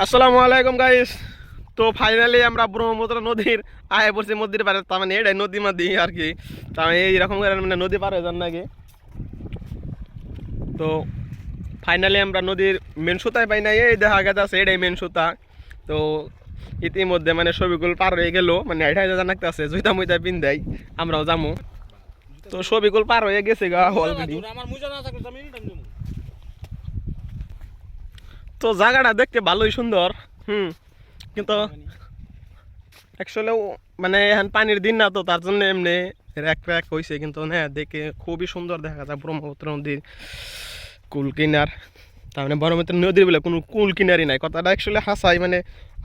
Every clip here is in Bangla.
আসসালামু আলাইকুম গাইস। তো ফাইনালি আমরা ব্রহ্মপুত্র নদীর আয় পড়ছি নদীর পারে, তার মানে এটাই নদী মাদি আর কি। তার মানে এইরকম করে মানে নদী পার হয়ে যান নাকি। তো ফাইনালি আমরা নদীর মেন সুতায় পাই না, এই দেখা গেছে এটাই মেন সুতা। তো ইতিমধ্যে মানে ছবিগুলো পার হয়ে গেল, মানে আইটা জানাতে আছে জুইতা মুইতা পিন দেয়, আমরাও যাবো। তো ছবিগুলো পার হয়ে গেছে গা অলরেডি। তো জায়গাটা দেখতে ভালোই সুন্দর, কিন্তু অ্যাকচুয়ালি মানে এখন পানির দিন না, তো তার জন্য এমনি র্যাক র্যাক হয়েছে, কিন্তু না দেখে খুবই সুন্দর দেখা যায় ব্রহ্মপুত্র নদীর কুল কিনার। তার মানে ব্রহ্মপুত্র নদীর বলে কোনো কুল কিনারই নাই, কথাটা অ্যাকচুয়ালি হাসাই। মানে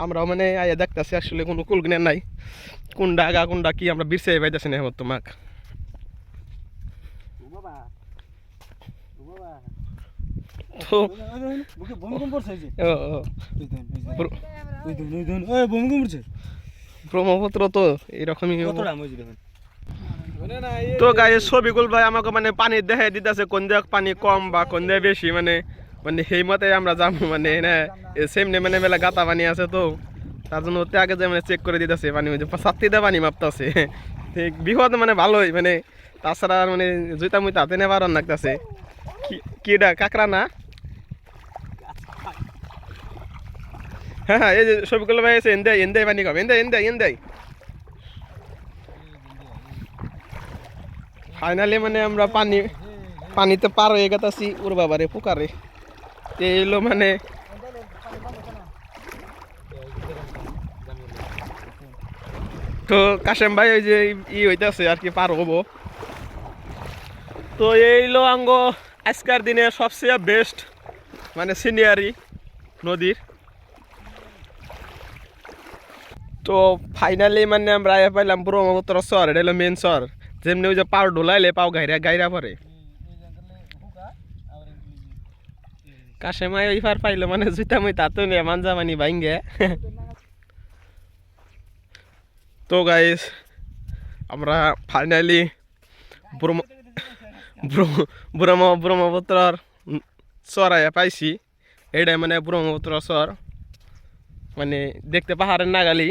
আমরাও মানে আইয়া দেখতেছি আসলে কোনো কুল কিনার নাই, কোনটা আগা কোনটা কি আমরা বিরসে পাইতেছি না এখন তোমাক। ব্রহ্মপুত্র তো এরকমই। তো গায়ে ছবিগুলো ভাই আমাকে মানে পানি দেখাই দিতেছে কোন জায়গায় পানি কম বা কোন জায়গায় বেশি, মানে মানে সেই মতে আমরা যাবো। মানে না সেমনি মানে মেলা গাতা পানি আছে, তো তার জন্য ওতে আগে যে মানে চেক করে দিতেছে পানি, ছাত্রীতে পানি মাপতেছে। বিপদ মানে ভালোই, মানে তাছাড়া মানে জুতা মুইতা হাতে নেবার লাগতেছে। কিটা কাকড়া না? হ্যাঁ হ্যাঁ, এই যে ছবিগুলো ভাই আছে এন্দাই এন্দাই পানি কম, এন্দাই এন্দাই এন্দাই। ফাইনালি মানে আমরা পানিতে পার হয়ে গেছি ওর বাবারে পুকারে। এলো মানে তো কাশেম ভাই ওই যে হইতেছে আর কি, পার হবো। তো এইলো আঙ্গ আজকের দিনে সবচেয়ে বেস্ট মানে সিনিয়ারি নদীর। তো ফাইনালি মানে আমরা পাইলাম ব্রহ্মপুত্র শহর, এটা হলো মেন শহর। যেমনি ওই যে পাও ঢোলাইলে পাও গাইরা গাইরা পরে কাশেমাই ওইবার পাইলো, মানে জুতা মুই তাতো নিয়ে মানজা মানি ভাঙ্গে। তো গাইস আমরা ফাইনালি ব্রহ্মপুত্রর চড়াইয়া পাইছি। এইটাই মানে ব্রহ্মপুত্র চর, মানে দেখতে পাহাড়ের নাগালি।